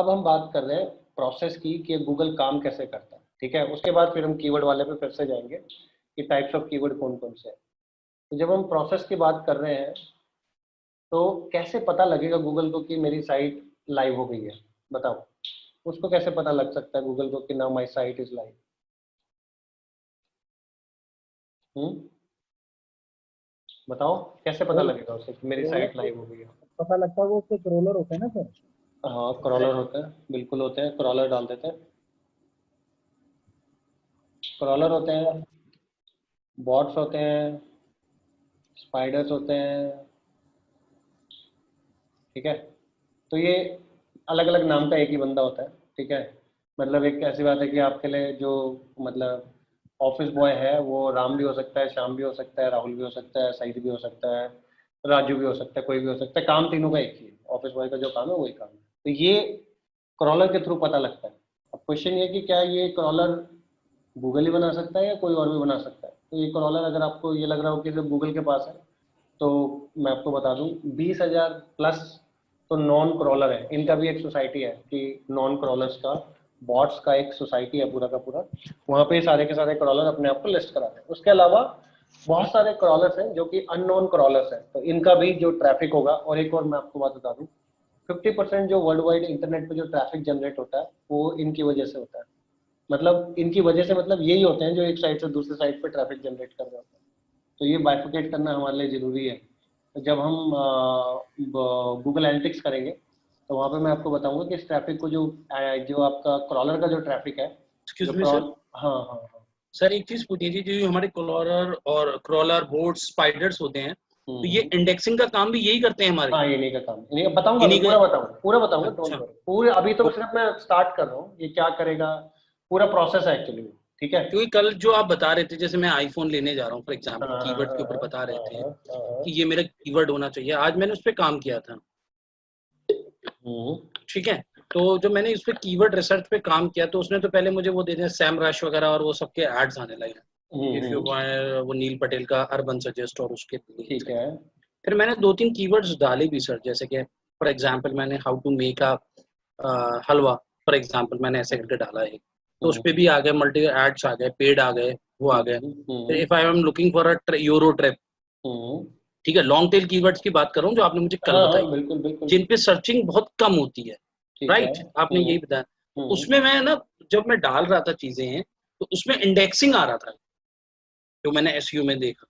अब हम बात कर रहे हैं प्रोसेस की कि गूगल काम कैसे करता है, ठीक है। उसके बाद फिर हम कीवर्ड वाले पे फिर से जाएंगे कि टाइप्स ऑफ कीवर्ड कौन कौन से हैं। तो जब हम प्रोसेस की बात कर रहे हैं तो कैसे पता लगेगा गूगल को कि मेरी साइट लाइव हो गई है, बताओ। उसको कैसे पता लग सकता है गूगल को कि now my site is live? बताओ कैसे पता सर लगेगा उसे कि मेरी क्रोलर साइट को लाइव हो गई है? पता लगता है, वो उसके क्रोलर होते हैं ना सर। हाँ, क्रॉलर होते हैं, बिल्कुल होते हैं, क्रॉलर डाल देते हैं, क्रॉलर होते हैं, बॉट्स होते हैं, स्पाइडर्स होते हैं, ठीक है। तो ये अलग अलग नाम का एक ही बंदा होता है, ठीक है। मतलब एक ऐसी बात है कि आपके लिए जो मतलब ऑफिस बॉय है वो राम भी हो सकता है, श्याम भी हो सकता है, राहुल भी हो सकता है, सईद भी हो सकता है, राजू भी हो सकता है, कोई भी हो सकता है। काम तीनों का एक ही है, ऑफिस बॉय का जो काम है वही काम है। तो ये क्रॉलर के थ्रू पता लगता है। अब क्वेश्चन ये कि क्या ये क्रॉलर गूगल ही बना सकता है या कोई और भी बना सकता है? तो ये क्रॉलर अगर आपको ये लग रहा हो कि सिर्फ गूगल के पास है, तो मैं आपको बता दूं 20,000 प्लस तो नॉन क्रॉलर है। इनका भी एक सोसाइटी है कि नॉन क्रॉलर्स का, बॉट्स का एक सोसाइटी है पूरा का पूरा। वहाँ पे सारे के सारे क्रॉलर अपने आप को लिस्ट कराते हैं। उसके अलावा बहुत सारे क्रॉलर्स हैं जो कि अननोन क्रॉलर्स हैं, तो इनका भी जो ट्रैफिक होगा। और एक और मैं आपको बात बता दूं, 50% जो वर्ल्ड वाइड इंटरनेट पे जो ट्रैफिक जनरेट होता है वो इनकी वजह से होता है। मतलब इनकी वजह से मतलब यही होते हैं जो एक साइड से दूसरे साइड पे ट्रैफिक जनरेट कर रहे होते हैं। तो ये बाइफिकेट करना हमारे लिए ज़रूरी है। तो जब हम गूगल एनालिटिक्स करेंगे तो वहाँ पे मैं आपको बताऊंगा कि इस ट्रैफिक को जो आपका क्रॉलर का जो ट्रैफिक है, एक्सक्यूज जो मी सर। हाँ हाँ हाँ। सर एक चीज पूछनी थी, जो हमारे क्रॉलर और क्रॉलर बोर्ड स्पाइडर्स होते हैं, तो ये इंडेक्सिंग का काम भी यही करते हैं हमारे? हाँ, ये नहीं का काम, इन्हीं का बताऊंगा, इन्हीं मैं पूरा बताऊंगा, पूरा बताऊंगा, डोंट अच्छा, वरी। पूरे अभी तो तो सिर्फ मैं स्टार्ट कर रहा हूँ, ये क्या करेगा पूरा प्रोसेस है एक्चुअली, ठीक है। क्योंकि कल जो आप बता रहे थे, जैसे मैं आईफोन लेने जा रहा हूँ फॉर हाँ एग्जांपल, हाँ कीवर्ड के हाँ ऊपर हाँ बता रहे थे हाँ हाँ। कि ये मेरा कीवर्ड होना चाहिए। आज मैंने उस पर काम किया था, ठीक है। तो जो मैंने इस पे कीवर्ड रिसर्च पे काम किया, तो उसने तो पहले मुझे वो दे दिया सैम रश वगैरह, और वो सबके एड्स आने लगे। इफ यू वो नील पटेल का अर्बन सजेस्ट और उसके ठीक है। फिर मैंने 2-3 कीवर्ड्स डाले भी सर, जैसे कि फॉर एग्जांपल मैंने how to make a halwa, for example मैंने ऐसे करके डाला है, तो उस पे भी आ गए, मल्टी एड्स आ गए, पेड आ गए, वो आ गए। फिर if I am looking for a euro trip, ठीक है, लॉन्ग टेल कीवर्ड्स की बात कर रहा हूँ जो आपने मुझे कल हाँ बताई, हाँ, बिल्कुल बिल्कुल, जिन पे सर्चिंग बहुत कम होती है, ठीक है। राइट, आपने यही बताया। तो उसमें मैं ना, जब मैं डाल रहा था चीजें, तो उसमें इंडेक्सिंग आ रहा था, जो मैंने एसईओ में देखा,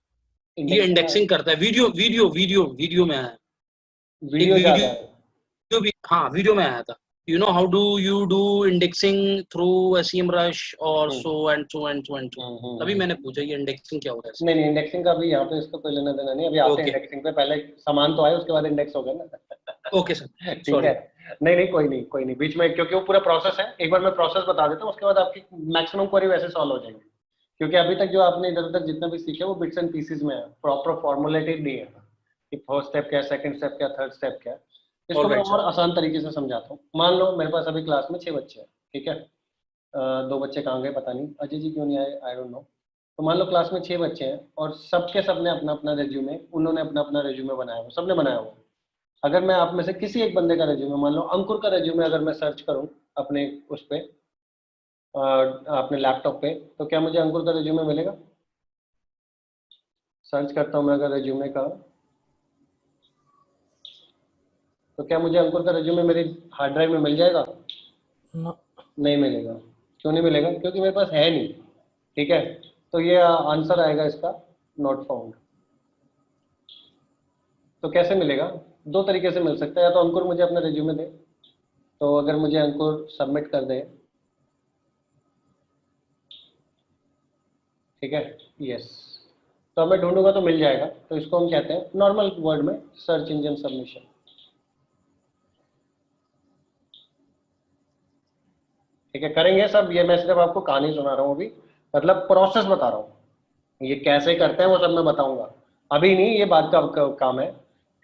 ये इंडेक्सिंग, इंडेक्सिंग करता है। वीडियो वीडियो वीडियो वीडियो में आया, एक वीडियो ज्यादा है। वीडियो भी, हाँ वीडियो में आया था। You know how do you do indexing through SEMrush और so and so and so and so. And so पूछा ये इंडेक्सिंग क्या होता है। नहीं नहीं, इंडेक्सिंग का भी यहाँ पे इसको कोई लेना देना नहीं, अभी आते हैं ओके इंडेक्सिंग पे, पहले सामान तो आए उसके बाद इंडेक्स हो गया ना। ओके सर, ठीक सॉरी। है। नहीं नहीं, कोई नहीं कोई नहीं, बीच में, क्योंकि वो पूरा प्रोसेस है। एक बार मैं प्रोसेस बता देता हूँ, उसके बाद आपकी मैक्सिमम क्वेरी वैसे सॉल्व हो जाएंगी। क्योंकि अभी तक जो आपने इधर उधर जितना भी सीखे वो बिट्स एंड पीसेस में है, प्रॉपर फॉर्मुलेटेड नहीं है कि फर्स्ट स्टेप क्या है, सेकंड स्टेप क्या, थर्ड स्टेप क्या है। इसको मैं ऑलराइट और सर। आसान तरीके से समझाता हूँ। मान लो मेरे पास अभी क्लास में 6 बच्चे हैं, ठीक है। 2 बच्चे कहाँ गए पता नहीं, अजय जी क्यों नहीं आए, आई डोंट नो। तो मान लो क्लास में 6 बच्चे हैं और सबके सबने अपना अपना रेज्यूमे, उन्होंने अपना अपना रेज्यूमे बनाया हुआ, सबने बनाया हुआ। अगर मैं आप में से किसी एक बंदे का रेज्यूमे, मान लो अंकुर का रेज्यूमे अगर मैं सर्च करूं अपने उस पे अपने लैपटॉप पे, तो क्या मुझे अंकुर का रेज्यूमे मिलेगा? सर्च करता हूं मैं अगर रेज्यूमे का, तो क्या मुझे अंकुर का रेज्यूमे मेरी हार्ड ड्राइव में मिल जाएगा? नहीं मिलेगा। क्यों नहीं मिलेगा? क्योंकि मेरे पास है नहीं, ठीक है। तो ये आंसर आएगा इसका, नॉट फाउंड। तो कैसे मिलेगा? 2 तरीके से मिल सकता है, या तो अंकुर मुझे अपना रेज्यूमे दे, तो अगर मुझे अंकुर सबमिट कर दे, ठीक है, यस, तो मैं ढूंढूंगा तो मिल जाएगा। तो इसको हम कहते हैं नॉर्मल वर्ड में सर्च इंजन सबमिशन, ठीक है। करेंगे सब, ये मैं सिर्फ आपको कहानी सुना रहा हूँ अभी, मतलब प्रोसेस बता रहा हूँ। ये कैसे करते हैं वो सब मैं बताऊंगा, अभी नहीं, ये बात का काम है,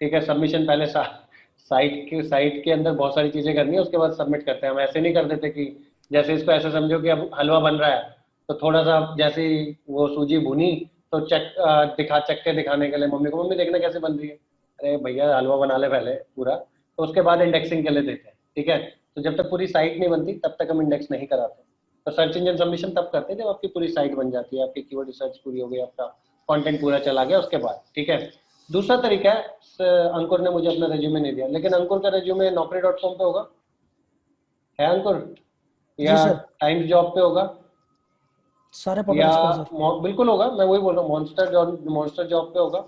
ठीक है। सबमिशन पहले साइट के अंदर बहुत सारी चीजें करनी है, उसके बाद सबमिट करते हैं। हम ऐसे नहीं कर देते कि जैसे इसको ऐसे समझो कि अब हलवा बन रहा है, तो थोड़ा सा जैसे ही वो सूजी भुनी तो चक्के दिखाने के लिए मम्मी को, मम्मी देखना कैसे बन रही है, अरे भैया हलवा बना ले पहले पूरा, तो उसके बाद इंडेक्सिंग के लिए देते हैं, ठीक है। तो जब तक पूरी साइट नहीं बनती तब तक हम इंडेक्स नहीं कराते। तो सर्च इंजन सबमिशन तब करते हैं जब आपकी पूरी साइट बन जाती है, आपकी कीवर्ड रिसर्च पूरी हो गई, आपका कंटेंट पूरा चला गया उसके बाद, ठीक है। दूसरा तरीका है, अंकुर ने मुझे अपना रेज्यूमे नहीं दिया, लेकिन अंकुर का रेज्यूमे naukri.com पे होगा, है अंकुर, या सर। टाइम्स जॉब पे होगा, सारे या पोर्टल्स पे सर। बिल्कुल होगा, मैं वही बोल रहा हूँ, मॉन्स्टर जॉब पे होगा,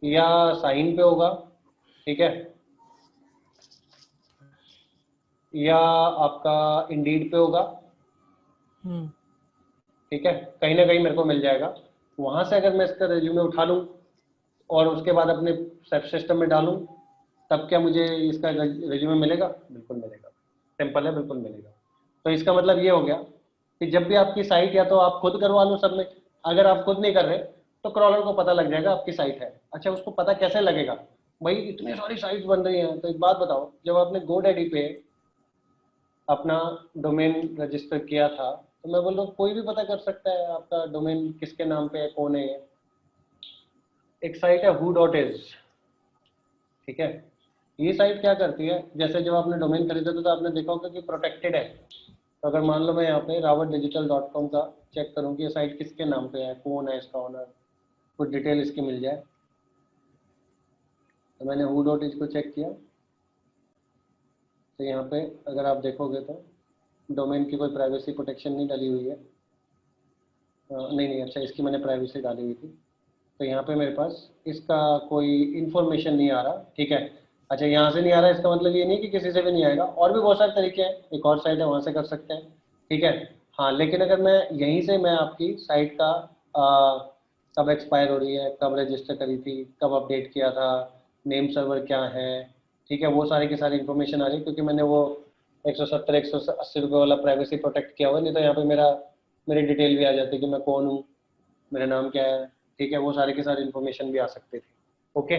या साइन पे होगा, ठीक है, या आपका इंडीड पे होगा, हम्म। ठीक है, कहीं ना कहीं मेरे को मिल जाएगा। वहां से अगर मैं इसका रेज्यूमे उठा लूँ और उसके बाद अपने सिस्टम में डालूं, तब क्या मुझे इसका रेज्यूमे मिलेगा? बिल्कुल मिलेगा, सिंपल है, बिल्कुल मिलेगा। तो इसका मतलब ये हो गया कि जब भी आपकी साइट, या तो आप खुद करवा लो सबमिट, अगर आप खुद नहीं कर रहे तो क्रॉलर को पता लग जाएगा आपकी साइट है। अच्छा, उसको पता कैसे लगेगा? भाई इतनी सारी साइट्स बन रही हैं, तो एक बात बताओ, जब आपने GoDaddy पे अपना डोमेन रजिस्टर किया था, तो मैं बोल रहा हूँ कोई भी पता कर सकता है आपका डोमेन किसके नाम पे है, कौन है ये। एक साइट है who.is, ठीक है, ये साइट क्या करती है, जैसे जब आपने डोमेन खरीदा था तो आपने देखा होगा कि प्रोटेक्टेड है। तो अगर मान लो मैं यहाँ पे rawatdigital.com का चेक करूँ कि ये साइट किसके नाम पे है, कौन है इसका ओनर, कुछ डिटेल इसकी मिल जाए, तो मैंने who.is को चेक किया, तो यहाँ पे अगर आप देखोगे तो डोमेन की कोई प्राइवेसी प्रोटेक्शन नहीं डाली हुई है, नहीं, अच्छा, इसकी मैंने प्राइवेसी डाली हुई थी, तो यहाँ पे मेरे पास इसका कोई इन्फॉर्मेशन नहीं आ रहा, ठीक है। अच्छा, यहाँ से नहीं आ रहा, इसका मतलब ये नहीं कि किसी से भी नहीं आएगा, और भी बहुत सारे तरीके हैं, एक और साइट है वहाँ से कर सकते हैं, ठीक है। हाँ, लेकिन अगर मैं यहीं से, मैं आपकी साइट का कब एक्सपायर हो रही है, कब रजिस्टर करी थी, कब अपडेट किया था, नेम सर्वर क्या है, ठीक है, वो सारी की सारी इन्फॉर्मेशन आ रही है, क्योंकि मैंने वो 170-180 रुपये वाला प्राइवेसी प्रोटेक्ट किया हुआ है, नहीं तो यहाँ पे मेरी डिटेल भी आ जाती है कि मैं कौन हूँ, मेरा नाम क्या है, ठीक है, वो सारी की सारी इन्फॉर्मेशन भी आ सकती थी। ओके,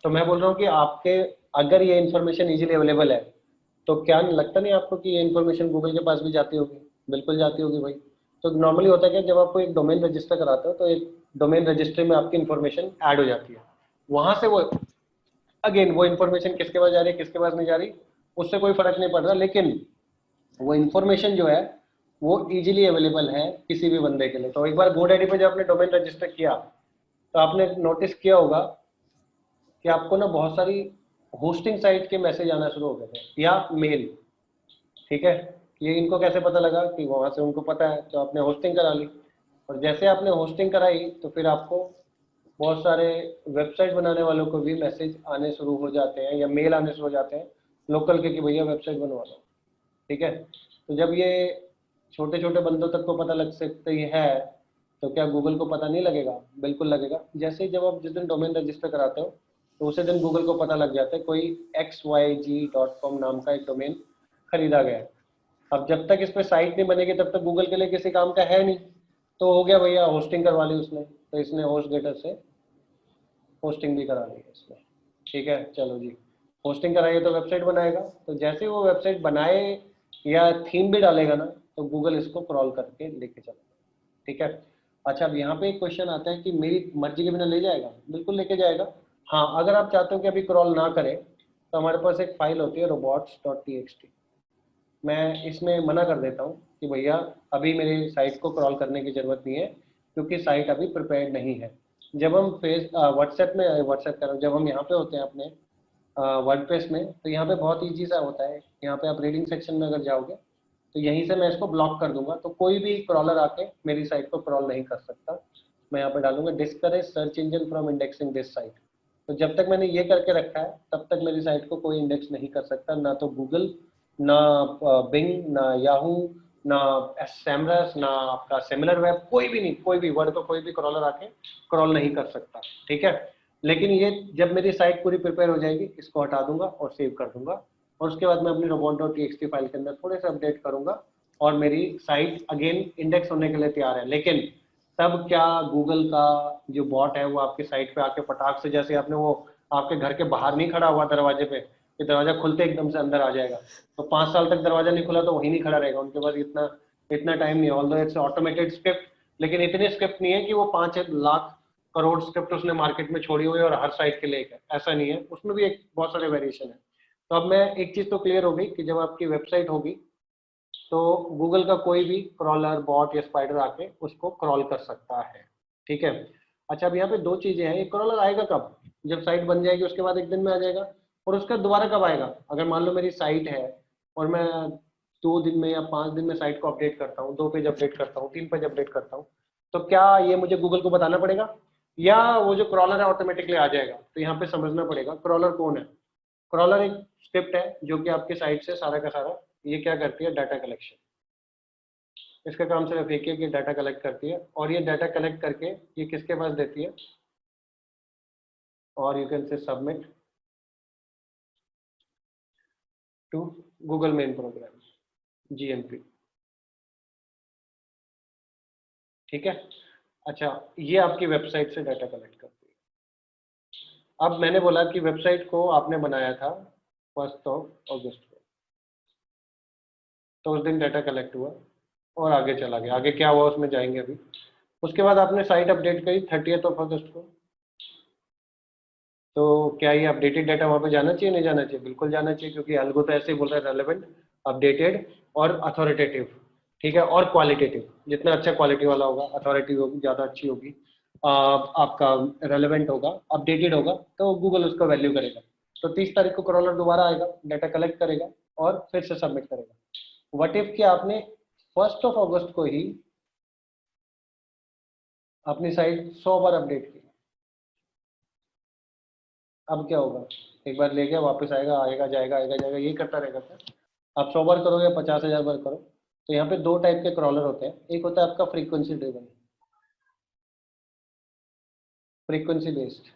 तो मैं बोल रहा हूँ कि आपके अगर ये इन्फॉर्मेशन इजीली अवेलेबल है, तो क्या लगता नहीं आपको कि ये इन्फॉर्मेशन गूगल के पास भी जाती होगी? बिल्कुल जाती होगी भाई। तो नॉर्मली होता है कि जब आपको एक डोमेन रजिस्टर कराते हो तो एक डोमेन रजिस्टर में आपकी इन्फॉर्मेशन ऐड हो जाती है, वहां से वो अगेन वो इन्फॉर्मेशन किसके पास जा रही है, किसके पास नहीं जा रही, उससे कोई फर्क नहीं पड़ रहा, लेकिन वो इन्फॉर्मेशन जो है वो इजीली अवेलेबल है किसी भी बंदे के लिए। तो एक बार GoDaddy पे जब आपने डोमेन रजिस्टर किया तो आपने नोटिस किया होगा कि आपको ना बहुत सारी होस्टिंग साइट के मैसेज आना शुरू हो गए थे, या मेल, ठीक है। ये इनको कैसे पता लगा? कि वहां से उनको पता है, तो आपने होस्टिंग करा ली, और जैसे आपने होस्टिंग कराई तो फिर आपको बहुत सारे वेबसाइट बनाने वालों को भी मैसेज आने शुरू हो जाते हैं, या मेल आने शुरू हो जाते हैं लोकल के, कि भैया वेबसाइट बनवा लो, ठीक है। तो जब ये छोटे छोटे बंदों तक को पता लग सकती है, तो क्या गूगल को पता नहीं लगेगा? बिल्कुल लगेगा। जैसे ही जब आप जिस दिन डोमेन रजिस्टर कराते हो तो उसी दिन गूगल को पता लग जाता है कोई xyg.com नाम का एक डोमेन खरीदा गया है। अब जब तक इस पर साइट नहीं बनेगी तब तक गूगल के लिए किसी काम का है नहीं, तो हो गया भैया, होस्टिंग करवा ली उसने, तो इसने होस्ट गेटर से होस्टिंग भी करा ली है इसमें, ठीक है। चलो जी, होस्टिंग कराइए तो वेबसाइट बनाएगा, तो जैसे वो वेबसाइट बनाए या थीम भी डालेगा ना, तो गूगल इसको क्रॉल करके लेके चलेगा, ठीक है। अच्छा, अब यहाँ पे एक क्वेश्चन आता है कि मेरी मर्जी के बिना ले जाएगा? बिल्कुल लेके जाएगा। हाँ, अगर आप चाहते हो कि अभी क्रॉल ना करे, तो हमारे पास एक फाइल होती है robots.txt, मैं इसमें मना कर देता हूँ कि भैया अभी मेरी साइट को क्रॉल करने की ज़रूरत नहीं है, क्योंकि साइट अभी प्रिपेयर्ड नहीं है। जब हम व्हाट्सएप कर रहे हो, जब हम यहाँ पे होते हैं अपने वर्डप्रेस में, तो यहाँ पे बहुत ईजी सा होता है, यहाँ पे आप रीडिंग सेक्शन में अगर जाओगे तो यहीं से मैं इसको ब्लॉक कर दूंगा, तो कोई भी क्रॉलर आके मेरी साइट को क्रॉल नहीं कर सकता। मैं यहाँ पे डालूंगा discourage search engine from indexing this site. तो जब तक मैंने ये करके रखा है तब तक मेरी साइट को कोई इंडेक्स नहीं कर सकता, ना तो गूगल, ना बिंग, ना याहू, ना सैमरस, ना आपका सिमिलर वेब, कोई भी नहीं, कोई भी वर्ड को कोई भी क्रॉलर आके क्रॉल नहीं कर सकता, ठीक है। लेकिन ये जब मेरी साइट पूरी प्रिपेयर हो जाएगी, इसको हटा दूंगा और सेव कर दूंगा, और उसके बाद मैं अपनी robot.txt फाइल के अंदर थोड़े से अपडेट करूंगा और मेरी साइट अगेन इंडेक्स होने के लिए तैयार है। लेकिन तब क्या गूगल का जो बॉट है वो आपकी साइट पे आके फटाक से, जैसे आपने वो आपके घर के बाहर नहीं खड़ा हुआ दरवाजे पे कि दरवाजा खुलते एकदम से अंदर आ जाएगा, तो 5 साल तक दरवाजा नहीं खुला तो वहीं नहीं खड़ा रहेगा। उनके पास इतना इतना टाइम नहीं है, ऑल्दो इट्स ऑटोमेटेड स्क्रिप्ट, लेकिन इतनी स्क्रिप्ट नहीं है कि वो 5 लाख करोड़ स्क्रिप्ट उसने मार्केट में छोड़ी हुई है और हर साइट के लिए ऐसा नहीं है, उसमें भी एक बहुत सारे वेरिएशन है। तो अब मैं एक चीज़ तो क्लियर हो गई कि जब आपकी वेबसाइट होगी तो गूगल का कोई भी क्रॉलर, बॉट या स्पाइडर आके उसको क्रॉल कर सकता है, ठीक है। अच्छा, अब यहाँ पे दो चीज़ें हैं, ये क्रॉलर आएगा कब? जब साइट बन जाएगी उसके बाद एक दिन में आ जाएगा, और उसका दोबारा कब आएगा? अगर मान लो मेरी साइट है और मैं 2 दिन में या 5 दिन में साइट को अपडेट करता हूँ, 2 पेज अपडेट करता हूँ, 3 पेज अपडेट करता हूँ, तो क्या ये मुझे गूगल को बताना पड़ेगा या वो जो क्रॉलर है ऑटोमेटिकली आ जाएगा? तो यहाँ पे समझना पड़ेगा क्रॉलर कौन है। क्रॉलर एक स्क्रिप्ट है जो कि आपके साइट से सारा का सारा ये क्या करती है, डाटा कलेक्शन। इसका काम सिर्फ एक है कि डाटा कलेक्ट करती है, और ये डाटा कलेक्ट करके ये किसके पास देती है, और you can say submit to Google main program, GMP, ठीक है। अच्छा, ये आपकी वेबसाइट से डाटा कलेक्ट करती है। अब मैंने बोला कि वेबसाइट को आपने बनाया था 1 अगस्त को, तो उस दिन डाटा कलेक्ट हुआ और आगे चला गया। आगे क्या हुआ उसमें जाएंगे अभी। उसके बाद आपने साइट अपडेट करी 30 अगस्त को, तो क्या ये अपडेटेड डाटा वहाँ पे जाना चाहिए, नहीं जाना चाहिए? बिल्कुल जाना चाहिए, क्योंकि अलगो तो ऐसे ही बोल रहा है, रेलेवेंट, अपडेटेड और अथॉरिटेटिव, ठीक है, और क्वालिटेटिव। जितना अच्छा क्वालिटी वाला होगा, अथॉरिटी होगी ज़्यादा अच्छी होगी, आपका रेलेवेंट होगा, अपडेटेड होगा, तो गूगल उसका वैल्यू करेगा। तो 30 तारीख को क्रॉलर दोबारा आएगा, डाटा कलेक्ट करेगा और फिर से सबमिट करेगा। व्हाट इफ कि आपने 1 अगस्त को ही अपनी साइट 100 बार अपडेट की, अब क्या होगा? एक बार ले गया वापस आएगा, आएगा जाएगा, आएगा जाएगा, ये करता रहेगा सर। आप 100 बार करो या 50,000 बार करो। तो यहाँ पे 2 टाइप के क्रॉलर होते हैं, एक होता है आपका फ्रीक्वेंसी ड्रिवन, फ्रीक्वेंसी बेस्ड।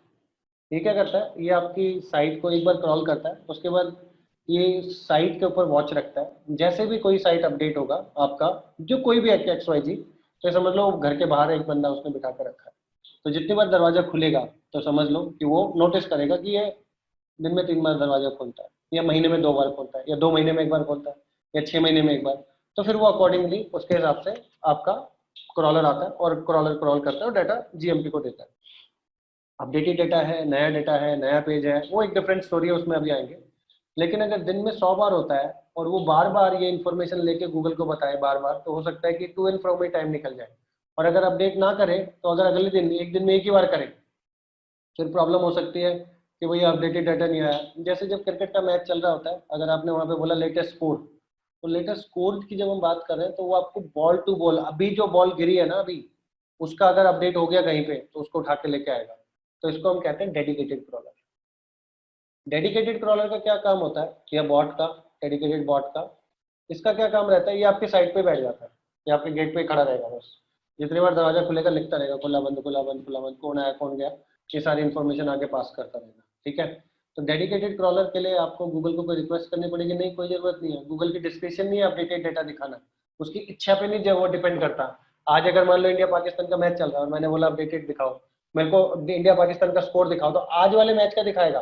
ये क्या करता है, ये आपकी साइट को एक बार क्रॉल करता है, उसके बाद ये साइट के ऊपर वॉच रखता है। जैसे भी कोई साइट अपडेट होगा आपका, जो कोई भी XYZ, तो समझ लो घर के बाहर एक बंदा उसने बिठा कर रखा है, तो जितनी बार दरवाजा खुलेगा तो समझ लो कि वो नोटिस करेगा कि ये दिन में 3 बार दरवाजा खोलता है, या महीने में 2 बार खोलता है, या 2 महीने में 1 बार खोलता है, या 6 महीने में 1 बार। तो फिर वो अकॉर्डिंगली उसके हिसाब से आपका क्रॉलर आता है और क्रॉलर क्रॉल करता है और डाटा GMP को देता है। अपडेटेड डेटा है, नया डेटा है, नया पेज है, वो एक डिफरेंट स्टोरी है, उसमें अभी आएंगे। लेकिन अगर दिन में 100 बार होता है और वो बार बार ये इन्फॉर्मेशन लेके गूगल को बताए बार बार, तो हो सकता है कि टू एंड फ्रो में टाइम निकल जाए। और अगर अपडेट ना करे, तो अगर अगले दिन एक दिन में एक ही बार करे, फिर प्रॉब्लम हो सकती है कि भैया अपडेटेड डाटा नहीं आया। जैसे जब क्रिकेट का मैच चल रहा होता है, अगर आपने वहाँ पे बोला लेटेस्ट स्कोर, तो लेटेस्ट स्कोर की जब हम बात कर रहे हैं तो वो आपको बॉल टू बॉल, अभी जो बॉल गिरी है ना अभी, उसका अगर अपडेट हो गया कहीं पे तो उसको उठा के लेके आएगा। तो इसको हम कहते हैं डेडिकेटेड क्रॉलर। डेडिकेटेड क्रॉलर का क्या काम होता है, या बॉट का, डेडिकेटेड बॉट का, इसका क्या काम रहता है, ये आपके साइड पे बैठ जाता है, ये आपके गेट पे खड़ा रहेगा, बस जितनी बार दरवाजा खुलेगा लिखता रहेगा, खुला बंद खुला बंद खुला बंद, कौन आया कौन गया, ये सारी इन्फॉर्मेशन आगे पास करता रहेगा, ठीक है। तो डेडिकेटेड क्रॉलर के लिए आपको गूगल को कोई रिक्वेस्ट करनी पड़ेगी नहीं, कोई जरूरत नहीं है। गूगल की डिस्क्रिप्शन नहीं है अपडेटेड डेटा दिखाना, उसकी इच्छा पे नहीं, जब वो डिपेंड करता। आज अगर मान लो इंडिया पाकिस्तान का मैच चल रहा है और मैंने बोला अपडेटेड दिखाओ, मेरे को इंडिया पाकिस्तान का स्कोर दिखाओ, तो आज वाले मैच का दिखाएगा,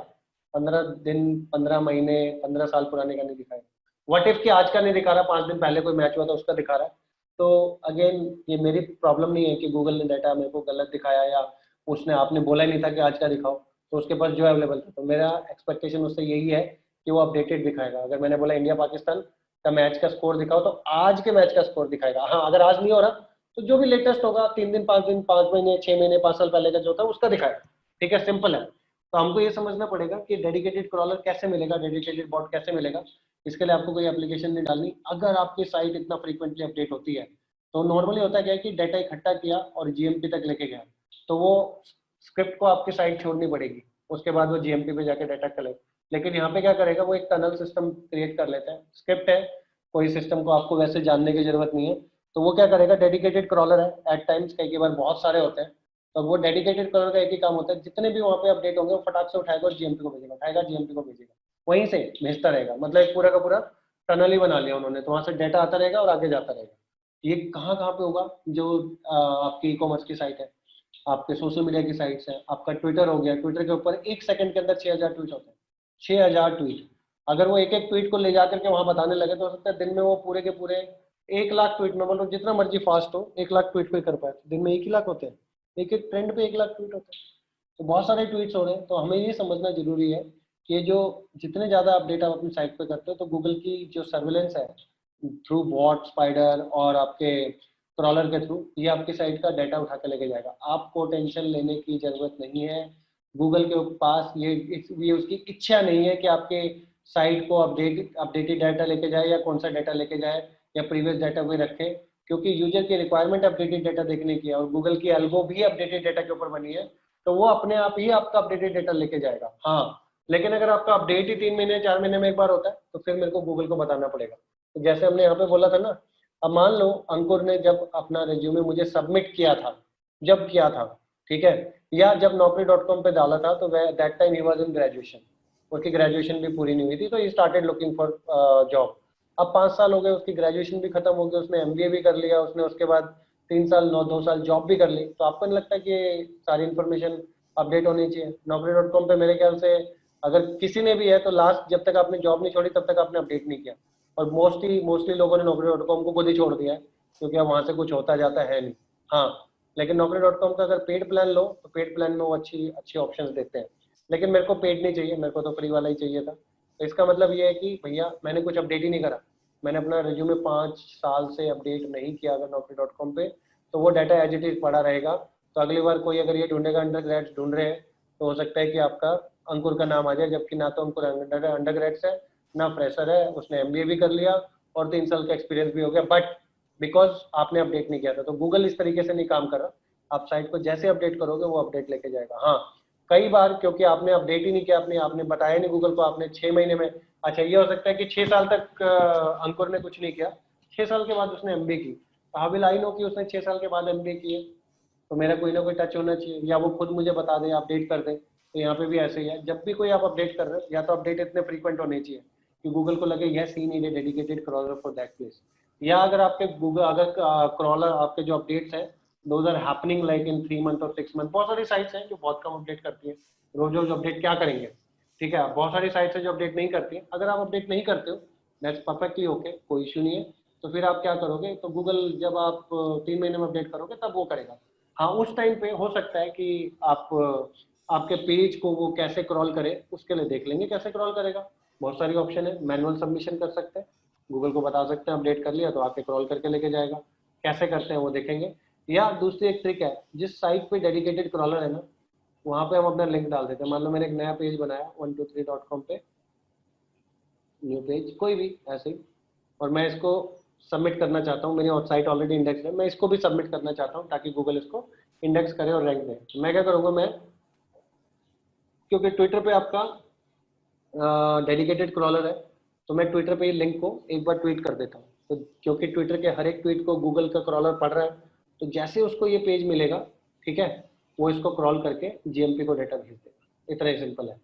15 दिन, 15 महीने, 15 साल पुराने का नहीं दिखाएगा। व्हाट इफ कि आज का नहीं दिखा रहा, 5 दिन पहले कोई मैच हुआ था उसका दिखा रहा है। तो अगेन ये मेरी प्रॉब्लम नहीं है कि गूगल ने डाटा मेरे को गलत दिखाया, या उसने, आपने बोला ही नहीं था कि आज का दिखाओ, तो उसके पास जो अवेलेबल था। तो मेरा एक्सपेक्टेशन उससे यही है कि वो अपडेटेड दिखाएगा। अगर मैंने बोला इंडिया पाकिस्तान का मैच का स्कोर दिखाओ, तो आज के मैच का स्कोर दिखाएगा। हाँ, अगर आज नहीं हो रहा तो जो भी लेटेस्ट होगा, 3 दिन, 5 दिन, 5 महीने, 6 महीने, 5 साल पहले का जो था उसका दिखाएगा, ठीक है, सिंपल है। तो हमको ये समझना पड़ेगा कि डेडिकेटेड क्रॉलर कैसे मिलेगा, डेडिकेटेड बॉट कैसे मिलेगा। इसके लिए आपको कोई एप्लीकेशन नहीं डालनी। अगर आपकी साइट इतना फ्रीक्वेंटली अपडेट होती है, तो नॉर्मली होता क्या है कि डाटा इकट्ठा किया और GMP तक लेके गया, तो वो स्क्रिप्ट को आपकी साइट छोड़नी पड़ेगी, उसके बाद वो GMP पे जाके डाटा कलेक्ट। लेकिन यहाँ पे क्या करेगा, वो एक टनल सिस्टम क्रिएट कर लेता है। स्क्रिप्ट है, कोई सिस्टम को आपको वैसे जानने की जरूरत नहीं है। तो वो क्या करेगा, डेडिकेटेड क्रॉलर है, एट टाइम्स कई बार बहुत सारे होते हैं, तो वो डेडिकेटेड क्रॉलर का एक ही काम होता है, जितने भी वहाँ पे अपडेट होंगे वो फटाक से उठाएगा और GMP को भेजेगा, उठाएगा GMP को भेजेगा, वहीं से भेजता रहेगा। मतलब एक पूरा का पूरा टनल ही बना लिया उन्होंने, तो वहाँ से डाटा आता रहेगा और आगे जाता रहेगा। ये कहाँ कहाँ पे होगा, जो आपकी E-कॉमर्स की साइट है, आपके सोशल मीडिया की साइट्स है, आपका ट्विटर हो गया, ट्विटर के ऊपर 1 सेकंड के अंदर 6000 ट्वीट होते हैं, 6000 ट्वीट। अगर वो एक एक ट्वीट को ले जाकर के वहां बताने लगे, तो हो सकता है दिन में वो पूरे के पूरे 1 लाख ट्वीट में, मतलब जितना मर्जी फास्ट हो, 1 लाख ट्वीट कोई कर पाए। दिन में 1 ही लाख होते हैं, एक एक ट्रेंड पे 1 लाख ट्वीट होते हैं, तो बहुत सारे ट्वीट्स हो रहे हैं। तो हमें ये समझना जरूरी है कि जो जितने ज़्यादा अपडेट आप अपनी साइट पे करते हो तो गूगल की जो सर्विलेंस है थ्रू बॉट, स्पाइडर और आपके क्रॉलर के थ्रू, ये आपकी साइट का डाटा उठा के लेके जाएगा। आपको टेंशन लेने की ज़रूरत नहीं है। गूगल के पास ये उसकी इच्छा नहीं है कि आपके साइट को अपडेटेड डाटा लेके जाए या कौन सा डाटा लेके जाए या प्रीवियस डाटा कोई रखे, क्योंकि यूजर की रिक्वायरमेंट अपडेटेड डाटा देखने की है और गूगल की एल्गो भी अपडेटेड डाटा के ऊपर बनी है, तो वो अपने आप ही आपका अपडेटेड डाटा लेके जाएगा। हाँ, लेकिन अगर आपका अपडेट ही 3 महीने 4 महीने में एक बार होता है तो फिर मेरे को गूगल को बताना पड़ेगा। तो जैसे हमने यहाँ पे बोला था ना, अब मान लो अंकुर ने जब अपना रिज्यूमे मुझे सबमिट किया था, जब किया था, ठीक है, या जब naukri.com पे डाला था, तो that time he was in graduation, उसकी ग्रेजुएशन भी पूरी नहीं हुई थी, तो he started looking for job. अब 5 साल हो गए, उसकी ग्रेजुएशन भी खत्म हो गई, उसने एमबीए भी कर लिया, उसने उसके बाद 3 साल 2 साल जॉब भी कर ली, तो आपको नहीं लगता कि ये सारी इन्फॉर्मेशन अपडेट होनी चाहिए? naukri.com पे मेरे ख्याल से अगर किसी ने भी है तो लास्ट जब तक आपने जॉब नहीं छोड़ी तब तक आपने अपडेट नहीं किया, और मोस्टली लोगों ने naukri.com को खुद ही छोड़ दिया है, क्योंकि अब वहाँ से कुछ होता जाता है नहीं। हाँ, लेकिन naukri.com का अगर पेड प्लान लो तो पेड प्लान में वो अच्छी ऑप्शंस देते हैं, लेकिन मेरे को पेड नहीं चाहिए, मेरे को तो फ्री वाला ही चाहिए था। तो इसका मतलब ये है कि भैया मैंने कुछ अपडेट ही नहीं करा, मैंने अपना रिज्यूमे 5 साल से अपडेट नहीं किया अगर naukri.com पे, तो वो डाटा एज इट इज पड़ा रहेगा। तो अगली बार कोई अगर ये ढूंढेगा, अंडर ग्रेड्स ढूंढ रहे हैं, तो हो सकता है कि आपका अंकुर का नाम आ जाए, जबकि ना तो अंकुर अंडर ग्रेड्स है ना फ्रेशर है, उसने एमबीए भी कर लिया और 3 साल का एक्सपीरियंस भी हो गया, बट बिकॉज आपने अपडेट नहीं किया था। तो गूगल इस तरीके से नहीं काम कर रहा, आप साइट को जैसे अपडेट करोगे वो अपडेट लेके जाएगा। हाँ, कई बार क्योंकि आपने अपडेट ही नहीं किया, आपने बताया नहीं गूगल को, आपने 6 महीने में, अच्छा ये हो सकता है कि 6 साल तक अंकुर ने कुछ नहीं किया, 6 साल के बाद उसने एमबीए की, काबिल आई नो कि उसने 6 साल के बाद एमबीए की है, तो मेरा कोई ना कोई टच होना चाहिए, या वो खुद मुझे बता दे, अपडेट कर दे। तो यहाँ पे भी ऐसे ही है, जब भी कोई आप अपडेट कर रहे हो, या तो अपडेट इतने फ्रीक्वेंट होने चाहिए कि गूगल को लगे yes he need a dedicated crawler for that place, या अगर आपके गूगल अगर क्रॉलर आपके जो अपडेट्स हैं those are happening like in 3 month और 6 मंथ। बहुत सारी साइट्स हैं जो बहुत कम अपडेट करती है, रोज रोज अपडेट क्या करेंगे, ठीक है। बहुत सारी साइट्स हैं जो अपडेट नहीं करती है, अगर आप अपडेट नहीं करते हो दैट्स परफेक्टली ओके, कोई इशू नहीं है। तो फिर आप क्या करोगे, तो गूगल जब आप 3 महीने में अपडेट करोगे तब वो करेगा। हाँ, उस टाइम पे हो सकता है कि आप आपके पेज को वो कैसे क्रॉल करे उसके लिए देख लेंगे कैसे क्रॉल करेगा। बहुत सारी ऑप्शन है, मैनुअल सबमिशन कर सकते हैं, गूगल को बता सकते हैं अपडेट कर लिया तो आके क्रॉल करके लेके जाएगा, कैसे करते हैं वो देखेंगे। या दूसरी एक ट्रिक है, जिस साइट पे डेडिकेटेड क्रॉलर है ना, वहाँ पे हम अपना लिंक डाल देते हैं। मान लो मैंने एक नया पेज बनाया 123.com पे, न्यू पेज कोई भी ऐसे ही, और मैं इसको सबमिट करना चाहता हूँ, मेरी साइट ऑलरेडी इंडेक्स है, मैं इसको भी सबमिट करना चाहता हूँ ताकि गूगल इसको इंडेक्स करे और रैंक दे। तो मैं क्या करूँगा, मैं क्योंकि ट्विटर पे आपका डेडिकेटेड क्रॉलर है, तो मैं ट्विटर पे लिंक को एक बार ट्वीट कर देता हूँ, तो क्योंकि ट्विटर के हर एक ट्वीट को गूगल का क्रॉलर पढ़ रहा है, तो जैसे उसको ये पेज मिलेगा, ठीक है, वो इसको क्रॉल करके जीएमपी को डेटा भेज देगा। इतना ही सिंपल है,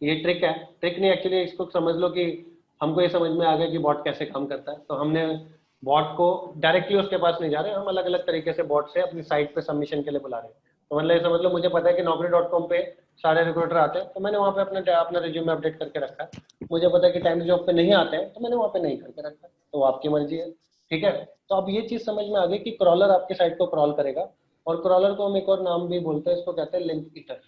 ये ट्रिक है, ट्रिक नहीं एक्चुअली, इसको समझ लो कि हमको ये समझ में आ गया कि बॉट कैसे काम करता है, तो हमने बॉट को डायरेक्टली उसके पास नहीं जा रहे, हम अलग अलग तरीके से बॉट से अपनी साइट पे सबमिशन के लिए बुला रहे हैं। तो मतलब ये समझ लो, मुझे पता है कि naukri.com पे सारे रिक्रूटर आते हैं, तो मैंने वहाँ पे अपना रिज्यूमे अपडेट करके रखा है। मुझे पता है कि टाइम जॉब पे नहीं आते हैं, तो मैंने वहाँ पे नहीं करके रखा है, तो आपकी मर्जी है, ठीक है। तो अब ये चीज़ समझ में आ गई कि क्रॉलर आपकी साइट को क्रॉल करेगा, और क्रॉलर को हम एक और नाम भी बोलते हैं, इसको कहते हैं लिंक ईटर।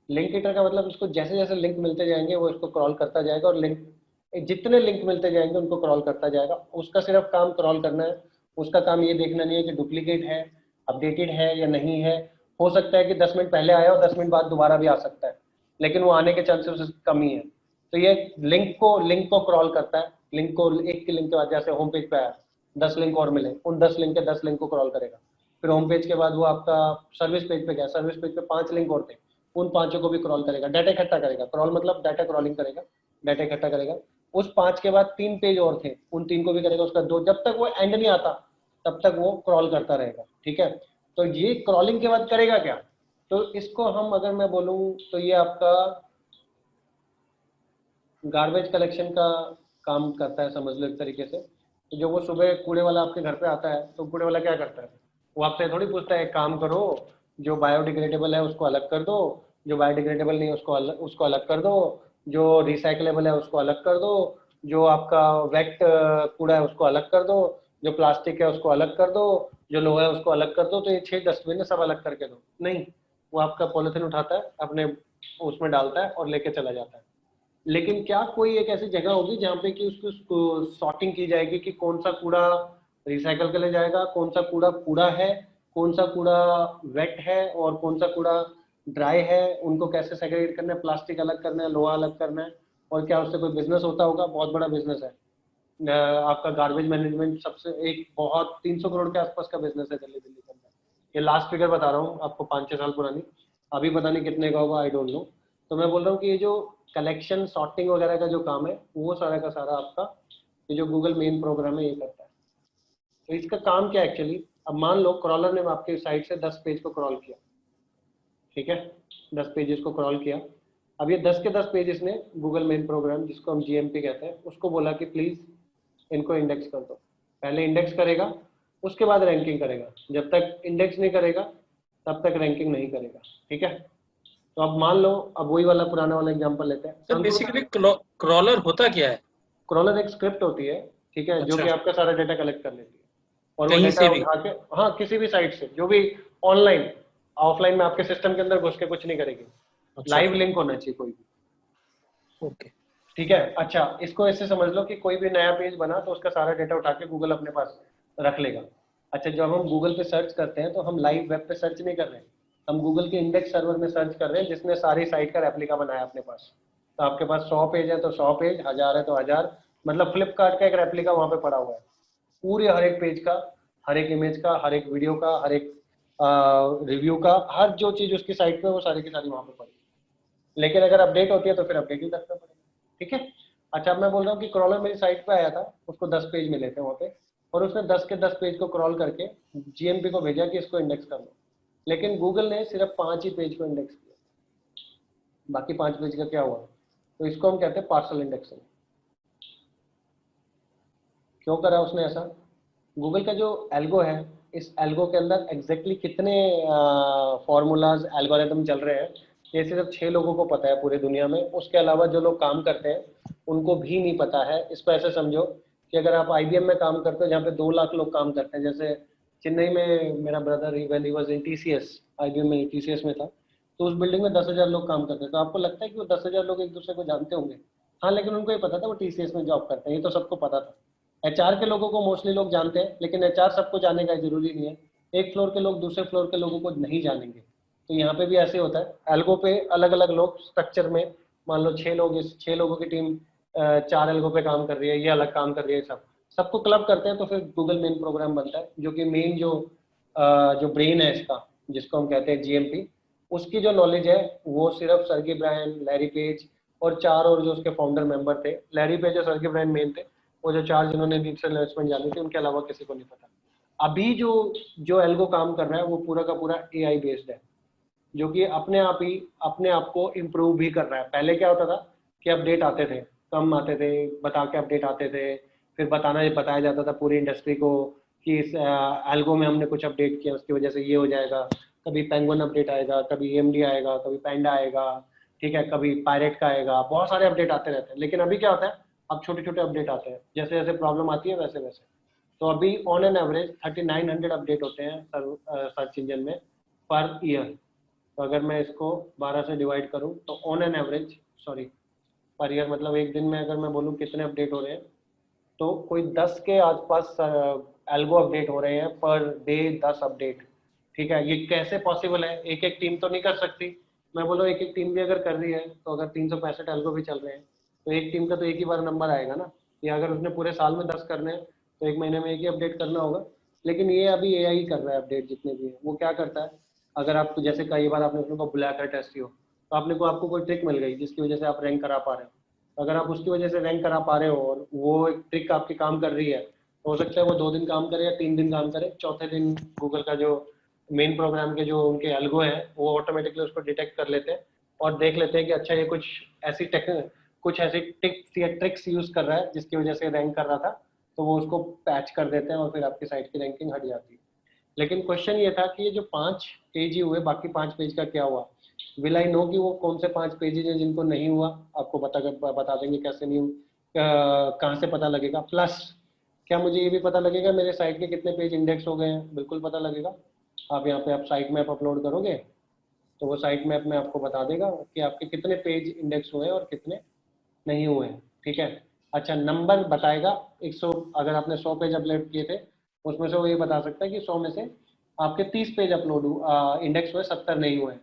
लिंक ईटर का मतलब इसको जैसे जैसे लिंक मिलते जाएंगे वो इसको क्रॉल करता जाएगा, और लिंक जितने लिंक मिलते जाएंगे उनको क्रॉल करता जाएगा। उसका सिर्फ काम क्रॉल करना है, उसका काम ये देखना नहीं है कि डुप्लीकेट है, अपडेटेड है या नहीं है। हो सकता है कि 10 मिनट पहले आया और 10 मिनट बाद दोबारा भी आ सकता है, लेकिन वो आने के चांसेस कम ही है। तो ये लिंक को क्रॉल करता है, लिंक को एक के लिंक के बाद जैसे होम पेज पे आया 10 लिंक और मिले, उन 10 लिंक के 10 लिंक को क्रॉल करेगा। फिर होम पेज के बाद वो आपका सर्विस पेज पे गया, सर्विस पेज पे 5 लिंक और थे, उन 5 को भी क्रॉल करेगा, डाटा इकट्ठा करेगा। क्रॉल मतलब डाटा क्रॉलिंग करेगा, डाटा इकट्ठा करेगा। उस 5 के बाद 3 पेज और थे, उन 3 को भी करेगा, उसका 2, जब तक वो एंड नहीं आता तब तक वो क्रॉल करता रहेगा, ठीक है। तो ये क्रॉलिंग के बाद करेगा क्या, तो इसको हम अगर मैं बोलूँ तो ये आपका गार्बेज कलेक्शन का काम करता है, समझ लो एक तरीके से। तो जो वो सुबह कूड़े वाला आपके घर पे आता है, तो कूड़े वाला क्या करता है, वो आपसे थोड़ी पूछता है काम करो, जो बायोडिग्रेडेबल है उसको अलग कर दो, जो बायोडिग्रेडेबल नहीं उसको अलग कर दो, जो रिसाइकलेबल है उसको अलग कर दो, जो आपका वेट कूड़ा है उसको अलग कर दो, जो प्लास्टिक है उसको अलग कर दो, जो लोहा है उसको अलग कर दो। तो ये 6 डस्टबिन है, सब अलग करके दो, नहीं, वो आपका पॉलिथीन उठाता है, अपने उसमें डालता है और लेके चला जाता है। लेकिन क्या कोई एक ऐसी जगह होगी जहाँ पे कि उसको सॉर्टिंग की जाएगी कि कौन सा कूड़ा रिसाइकल के लिए जाएगा, कौन सा कूड़ा कूड़ा है, कौन सा कूड़ा वेट है और कौन सा कूड़ा ड्राई है, उनको कैसे सेग्रीगेट करना है, प्लास्टिक अलग करना है, लोहा अलग करना है, और क्या उससे कोई बिजनेस होता होगा? बहुत बड़ा बिजनेस है। आपका गार्बेज मैनेजमेंट सबसे एक बहुत 300 करोड़ के आसपास का बिजनेस है दिल्ली के अंदर। ये लास्ट फिगर बता रहा हूँ आपको, 5-6 साल पुरानी, अभी पता नहीं कितने का होगा, आई डोंट नो। तो मैं बोल रहा हूँ कि ये जो कलेक्शन सॉर्टिंग वगैरह का जो काम है वो सारा का सारा आपका ये जो गूगल मेन प्रोग्राम है ये करता है। तो इसका काम क्या है एक्चुअली? अब मान लो क्रॉलर ने आपके साइट से 10 पेज को क्रॉल किया, ठीक है, 10 पेजेस को क्रॉल किया। अब ये 10 के 10 पेजेस ने गूगल मेन प्रोग्राम, जिसको हम जीएमपी कहते हैं, उसको बोला कि प्लीज इनको इंडेक्स कर दो। पहले इंडेक्स करेगा, उसके बाद रैंकिंग करेगा। जब तक इंडेक्स नहीं करेगा तब तक रैंकिंग नहीं करेगा, ठीक है। तो अब मान लो, अब वही वाला पुराना वाला एग्जांपल लेते हैं। तो बेसिकली क्रॉलर होता क्या है? क्रॉलर एक स्क्रिप्ट होती है, ठीक है, जो अच्छा। कि आपका सारा डेटा कलेक्ट कर लेती है और वो कहीं डेटा से भी? उठा के, हाँ, किसी भी साइट से, जो भी ऑनलाइन, ऑफलाइन में आपके सिस्टम के अंदर घुस के कुछ नहीं करेगी। अच्छा। लाइव लिंक होना चाहिए कोई भी, ओके। ठीक है। अच्छा, इसको ऐसे समझ लो कि कोई भी नया पेज बना तो उसका सारा डेटा उठा के गूगल अपने पास रख लेगा। अच्छा, जब हम गूगल पे सर्च करते हैं तो हम लाइव वेब पे सर्च नहीं कर रहे हैं, हम गूगल के इंडेक्स सर्वर में सर्च कर रहे हैं, जिसने सारी साइट का रेप्लिका बनाया अपने पास। तो आपके पास 100 पेज है तो 100 पेज, 1000 है तो 1000, मतलब फ्लिपकार्ट का एक रेप्लिका वहां पे पड़ा हुआ है, पूरे हर एक पेज का, हर एक इमेज का, हर एक वीडियो का, हर एक रिव्यू का, हर जो चीज उसकी साइट पे वो सारी की सारी वहां पे पड़ी। लेकिन अगर अपडेट होती है तो फिर अपडेट ही करना पड़ेगा, ठीक है। अच्छा, अब मैं बोल रहा हूँ कि क्रॉलर मेरी साइट पे आया था, उसको 10 पेज मिले थे वहाँ पे, और उसने 10 के 10 पेज को क्रॉल करके जीएमपी को भेजा कि इसको इंडेक्स कर लो। लेकिन गूगल ने सिर्फ 5 ही पेज को इंडेक्स किया, बाकी 5 पेज का क्या हुआ? तो इसको हम कहते हैं पार्सल इंडेक्सिंग। क्यों करा उसने ऐसा? गूगल का जो एल्गो है, इस एल्गो के अंदर एग्जैक्टली कितने फॉर्मूलाज एल्गोरिथम चल रहे हैं, ये सिर्फ 6 लोगों को पता है पूरी दुनिया में। उसके अलावा जो लोग काम करते हैं उनको भी नहीं पता है। इसको ऐसे समझो कि अगर आप आईबीएम में काम करते हो, जहाँ पे 2 लाख लोग काम करते हैं, जैसे चेन्नई में मेरा brother he was in TCS, IBM में टीसीएस में था, तो उस बिल्डिंग में 10,000 लोग काम करते हैं। तो आपको लगता है कि वो 10,000 लोग एक दूसरे को जानते होंगे? हाँ, लेकिन उनको ये पता था वो टीसीएस में जॉब करते हैं, ये तो सबको पता था। एचआर के लोगों को मोस्टली लोग जानते हैं, लेकिन एचआर सबको जानने का जरूरी नहीं है। एक फ्लोर के लोग दूसरे फ्लोर के लोगों को नहीं जानेंगे। तो यहाँ पे भी ऐसे होता है, एल्गो पे अलग अलग लोग स्ट्रक्चर में, मान लो 6 लोग, इस 6 लोगों की टीम 4 एल्गो पे काम कर रही है, ये अलग काम कर रही है, सबको क्लब करते हैं तो फिर गूगल मेन प्रोग्राम बनता है, जो कि मेन जो ब्रेन है इसका, जिसको हम कहते हैं जीएमपी, उसकी जो नॉलेज है वो सिर्फ सर्गी ब्रायन, लैरी पेज और 4 और जो उसके फाउंडर मेंबर थे, लैरी पेज और सर्गी ब्रायन मेन थे, वो जो 4 जिन्होंने डिजिटल इन्वेस्टमेंट जानी थी, उनके अलावा किसी को नहीं पता। अभी जो जो एल्गो काम कर रहा है वो पूरा का पूरा एआई बेस्ड है, जो कि अपने आप ही अपने आप को इम्प्रूव भी कर रहा है। पहले क्या होता था कि अपडेट आते थे, कम आते थे, बता के अपडेट आते थे, फिर बताया जाता था पूरी इंडस्ट्री को कि इस एल्गो में हमने कुछ अपडेट किया, उसकी वजह से ये हो जाएगा। कभी पेंगुइन अपडेट आएगा, कभी एएमडी आएगा, कभी पैंडा आएगा, ठीक है, कभी पायरेट का आएगा, बहुत सारे अपडेट आते रहते हैं। लेकिन अभी क्या होता है, अब छोटे छोटे अपडेट आते हैं, जैसे जैसे प्रॉब्लम आती है वैसे वैसे। तो अभी ऑन एन एवरेज 3900 अपडेट होते हैं सर्च इंजन में पर ईयर। तो अगर मैं इसको 12 से डिवाइड करूं तो on an average, sorry, per year मतलब एक दिन में अगर मैं बोलूं कितने अपडेट हो रहे हैं, तो कोई 10 के आसपास एल्गो अपडेट हो रहे हैं पर डे, 10 अपडेट, ठीक है। ये कैसे पॉसिबल है? एक एक टीम तो नहीं कर सकती। मैं बोलूँ एक एक टीम भी अगर कर रही है तो अगर 365 एल्गो भी चल रहे हैं तो एक टीम का तो एक ही बार नंबर आएगा ना। या अगर उसने पूरे साल में 10 करने हैं तो एक महीने में एक ही अपडेट करना होगा। लेकिन ये अभी एआई कर रहा है अपडेट जितने भी हैं। वो क्या करता है, अगर आप जैसे कई बार आपने उसको बुलाया कर टेस्ट हो, तो आपको कोई ट्रिक मिल गई जिसकी वजह से आप रैंक करा पा रहे हो। अगर आप उसकी वजह से रैंक करा पा रहे हो और वो एक ट्रिक आपकी काम कर रही है, तो हो सकता है वो 2 दिन काम करे या 3 दिन काम करे, चौथे दिन गूगल का जो मेन प्रोग्राम के जो उनके एल्गो हैं वो ऑटोमेटिकली उसको डिटेक्ट कर लेते हैं और देख लेते हैं कि अच्छा ये कुछ ऐसी टिप्स या ट्रिक्स यूज कर रहा है जिसकी वजह से रैंक कर रहा था, तो वो उसको पैच कर देते हैं और फिर आपकी साइट की रैंकिंग हट जाती है। लेकिन क्वेश्चन ये था कि ये जो 5 पेज ही हुए, बाकी 5 पेज का क्या हुआ? विल आई नो कि वो कौन से 5 पेजेज हैं जिनको नहीं हुआ? आपको बता देंगे कैसे नहीं, कहाँ से पता लगेगा। प्लस क्या मुझे ये भी पता लगेगा मेरे साइट के कितने पेज इंडेक्स हो गए हैं? बिल्कुल पता लगेगा। आप यहाँ पे आप साइट मैप अपलोड करोगे तो वो साइट मैप में आपको बता देगा कि आपके कितने पेज इंडेक्स हुए हैं और कितने नहीं हुए हैं, ठीक है। अच्छा, नंबर बताएगा 100, अगर आपने 100 पेज अपलोड किए थे उसमें से वो ये बता सकता है कि 100 में से आपके 30 पेज अपलोड इंडेक्स हुए, 70 नहीं हुए।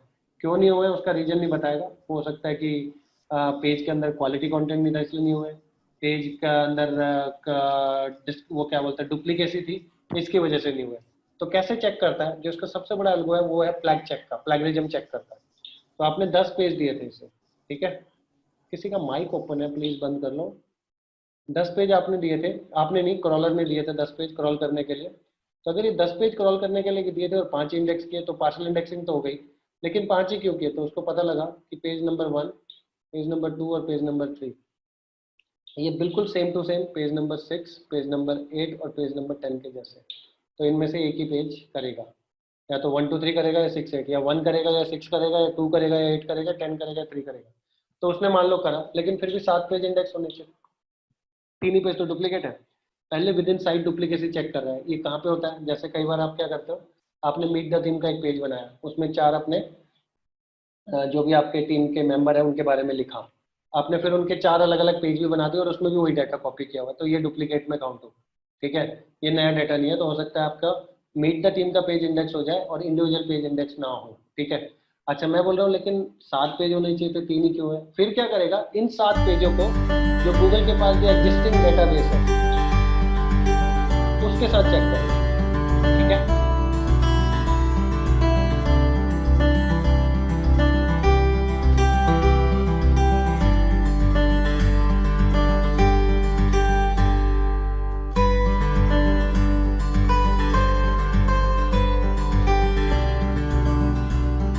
क्यों नहीं हुए उसका रीजन नहीं बताएगा। हो सकता है कि पेज के अंदर क्वालिटी कंटेंट नहीं था इसलिए नहीं हुए, पेज का अंदर वो क्या बोलते हैं डुप्लीकेसी थी इसकी वजह से नहीं हुए। तो कैसे चेक करता है, जो इसका सबसे बड़ा एल्गो है वो है प्लैग चेक का, प्लैगरिज्म चेक करता है। तो आपने 10 पेज दिए थे इसे, ठीक है। किसी का माइक ओपन है, प्लीज बंद कर लो। 10 पेज आपने दिए थे, आपने नहीं, क्रॉलर ने दिए थे 10 पेज क्रॉल करने के लिए। तो अगर ये 10 पेज क्रॉल करने के लिए दिए थे और 5 इंडेक्स किए तो पार्शियल इंडेक्सिंग तो हो गई, लेकिन 5 ही क्यों किए? तो उसको पता लगा कि पेज नंबर 1, पेज नंबर 2 और पेज नंबर 3 ये बिल्कुल same to same page number 6, page number 8 और पेज नंबर 10 के जैसे। तो इनमें से एक ही पेज करेगा, या तो 1 2 3 करेगा या 6 8, या 1 करेगा या 6 करेगा या 2 करेगा या 8 करेगा, 10 करेगा या 3 करेगा। तो उसने मान लो करा, लेकिन फिर भी 7 पेज इंडेक्स होने चाहिए, 3 ही पेज तो डुप्लीकेट है। पहले within site duplicacy check कर रहा है। ये कहाँ पे होता है? जैसे कई बार आप क्या करते हो, आपने मीट द टीम का एक पेज बनाया, उसमें 4 अपने जो भी आपके टीम के मेंबर है उनके बारे में लिखा, आपने फिर उनके 4 अलग अलग पेज भी बना दिए और उसमें भी वही डाटा कॉपी किया हुआ, तो ये डुप्लीकेट में काउंट हो, ठीक है। ये नया डाटा नहीं है, तो हो सकता है आपका मीट द टीम का पेज इंडेक्स हो जाए और इंडिविजुअल पेज इंडेक्स ना हो, ठीक है। अच्छा, मैं बोल रहा हूँ लेकिन 7 पेज होने चाहिए, तो 3 ही क्यों है? फिर क्या करेगा, इन 7 पेजों को जो गूगल के पास जो एग्जिस्टिंग डेटाबेस है उसके साथ चेक करेगा।